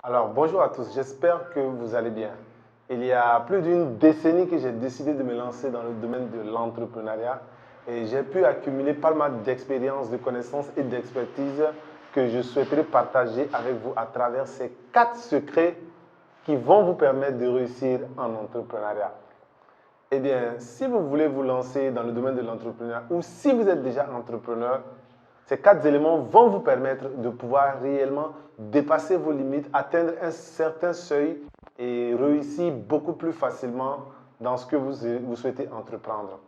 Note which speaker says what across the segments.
Speaker 1: Alors, bonjour à tous, j'espère que vous allez bien. Il y a plus d'une décennie que j'ai décidé de me lancer dans le domaine de l'entrepreneuriat et j'ai pu accumuler pas mal d'expériences, de connaissances et d'expertise que je souhaiterais partager avec vous à travers ces 4 secrets qui vont vous permettre de réussir en entrepreneuriat. Eh bien, si vous voulez vous lancer dans le domaine de l'entrepreneuriat ou si vous êtes déjà entrepreneur, ces 4 éléments vont vous permettre de pouvoir réellement dépasser vos limites, atteindre un certain seuil et réussir beaucoup plus facilement dans ce que vous souhaitez entreprendre.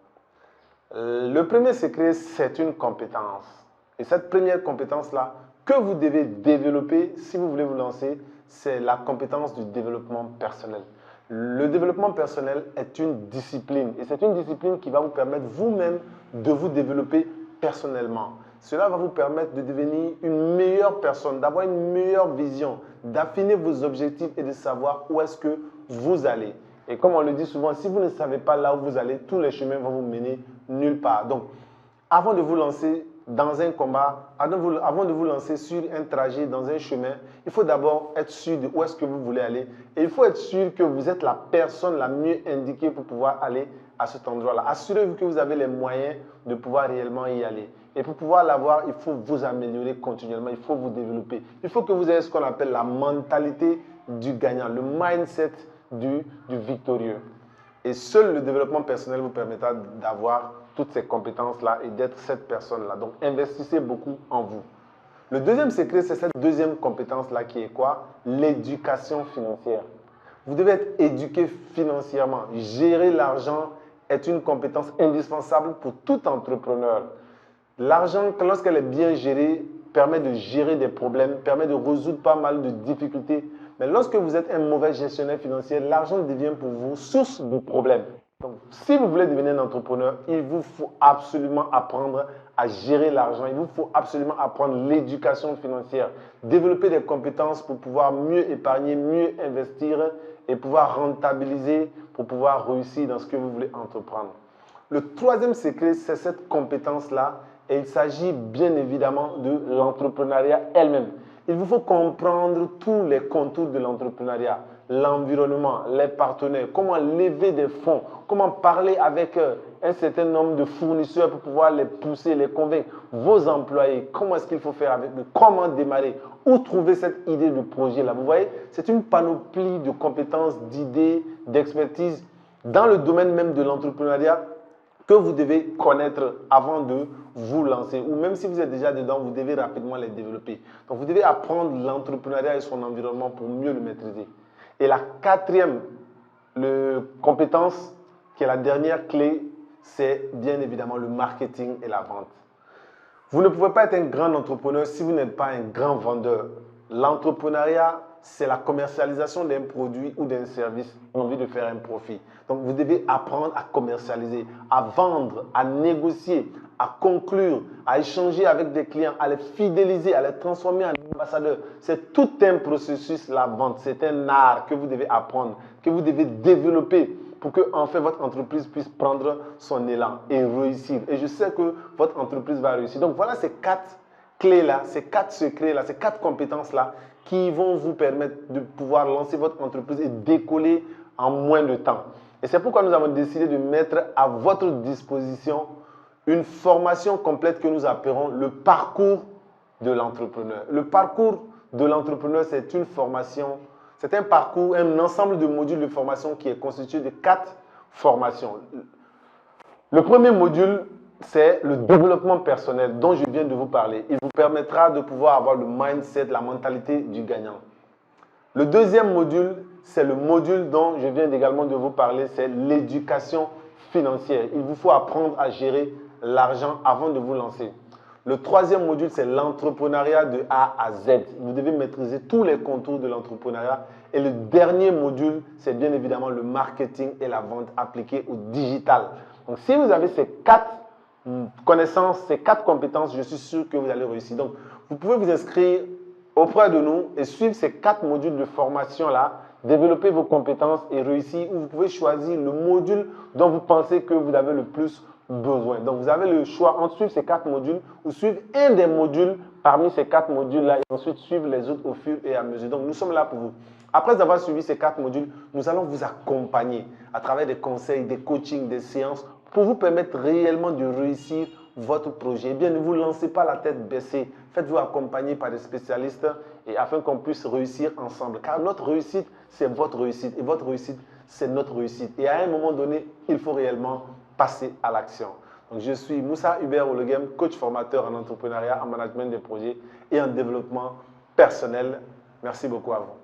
Speaker 1: Le premier secret, c'est une compétence. Et cette première compétence-là que vous devez développer si vous voulez vous lancer, c'est la compétence du développement personnel. Le développement personnel est une discipline et c'est une discipline qui va vous permettre vous-même de vous développer personnellement. Cela va vous permettre de devenir une meilleure personne, d'avoir une meilleure vision, d'affiner vos objectifs et de savoir où est-ce que vous allez. Et comme on le dit souvent, si vous ne savez pas là où vous allez, tous les chemins vont vous mener nulle part. Donc, avant de vous lancer dans un combat, avant de vous lancer sur un trajet, dans un chemin, il faut d'abord être sûr de où est-ce que vous voulez aller. Et il faut être sûr que vous êtes la personne la mieux indiquée pour pouvoir aller à cet endroit-là. Assurez-vous que vous avez les moyens de pouvoir réellement y aller. Et pour pouvoir l'avoir, il faut vous améliorer continuellement, il faut vous développer. Il faut que vous ayez ce qu'on appelle la mentalité du gagnant, le mindset du victorieux. Et seul le développement personnel vous permettra d'avoir toutes ces compétences-là et d'être cette personne-là. Donc, investissez beaucoup en vous. Le deuxième secret, c'est cette deuxième compétence-là qui est quoi? L'éducation financière. Vous devez être éduqué financièrement. Gérer l'argent est une compétence indispensable pour tout entrepreneur. L'argent, lorsqu'elle est bien gérée, permet de gérer des problèmes, permet de résoudre pas mal de difficultés. Mais lorsque vous êtes un mauvais gestionnaire financier, l'argent devient pour vous source de problèmes. Donc, si vous voulez devenir un entrepreneur, il vous faut absolument apprendre à gérer l'argent. Il vous faut absolument apprendre l'éducation financière. Développer des compétences pour pouvoir mieux épargner, mieux investir et pouvoir rentabiliser pour pouvoir réussir dans ce que vous voulez entreprendre. Le troisième secret, c'est cette compétence-là et il s'agit bien évidemment de l'entrepreneuriat elle-même. Il vous faut comprendre tous les contours de l'entrepreneuriat, l'environnement, les partenaires, comment lever des fonds, comment parler avec un certain nombre de fournisseurs pour pouvoir les pousser, les convaincre, vos employés, comment est-ce qu'il faut faire avec eux, comment démarrer, où trouver cette idée de projet-là. Vous voyez, c'est une panoplie de compétences, d'idées, d'expertise dans le domaine même de l'entrepreneuriat que vous devez connaître avant de vous lancer. Ou même si vous êtes déjà dedans, vous devez rapidement les développer. Donc, vous devez apprendre l'entrepreneuriat et son environnement pour mieux le maîtriser. Et la quatrième compétence, qui est la dernière clé, c'est bien évidemment le marketing et la vente. Vous ne pouvez pas être un grand entrepreneur si vous n'êtes pas un grand vendeur. L'entrepreneuriat, c'est la commercialisation d'un produit ou d'un service en vue de faire un profit. Donc, vous devez apprendre à commercialiser, à vendre, à négocier, à conclure, à échanger avec des clients, à les fidéliser, à les transformer en ambassadeurs. C'est tout un processus, la vente. C'est un art que vous devez apprendre, que vous devez développer pour que enfin votre entreprise puisse prendre son élan et réussir. Et je sais que votre entreprise va réussir. Donc voilà ces 4 clés-là, ces 4 secrets-là, ces 4 compétences-là qui vont vous permettre de pouvoir lancer votre entreprise et décoller en moins de temps. Et c'est pourquoi nous avons décidé de mettre à votre disposition une formation complète que nous appellerons le parcours de l'entrepreneur. Le parcours de l'entrepreneur, c'est une formation. C'est un parcours, un ensemble de modules de formation qui est constitué de 4 formations. Le premier module, c'est le développement personnel dont je viens de vous parler. Il vous permettra de pouvoir avoir le mindset, la mentalité du gagnant. Le deuxième module, c'est le module dont je viens également de vous parler, c'est l'éducation financière. Il vous faut apprendre à gérer l'argent avant de vous lancer. Le troisième module, c'est l'entrepreneuriat de A à Z. Vous devez maîtriser tous les contours de l'entrepreneuriat. Et le dernier module, c'est bien évidemment le marketing et la vente appliquée au digital. Donc, si vous avez ces 4 connaissances, ces 4 compétences, je suis sûr que vous allez réussir. Donc, vous pouvez vous inscrire auprès de nous et suivre ces 4 modules de formation-là, développer vos compétences et réussir. Ou vous pouvez choisir le module dont vous pensez que vous avez le plus besoin. Donc, vous avez le choix entre suivre ces 4 modules ou suivre un des modules parmi ces 4 modules-là et ensuite suivre les autres au fur et à mesure. Donc, nous sommes là pour vous. Après avoir suivi ces 4 modules, nous allons vous accompagner à travers des conseils, des coachings, des séances pour vous permettre réellement de réussir votre projet. Eh bien, ne vous lancez pas la tête baissée. Faites-vous accompagner par des spécialistes et afin qu'on puisse réussir ensemble. Car notre réussite, c'est votre réussite et votre réussite, c'est notre réussite. Et à un moment donné, il faut réellement passer à l'action. Donc, je suis Moussa Hubert Ologem, coach formateur en entrepreneuriat, en management des projets et en développement personnel. Merci beaucoup à vous.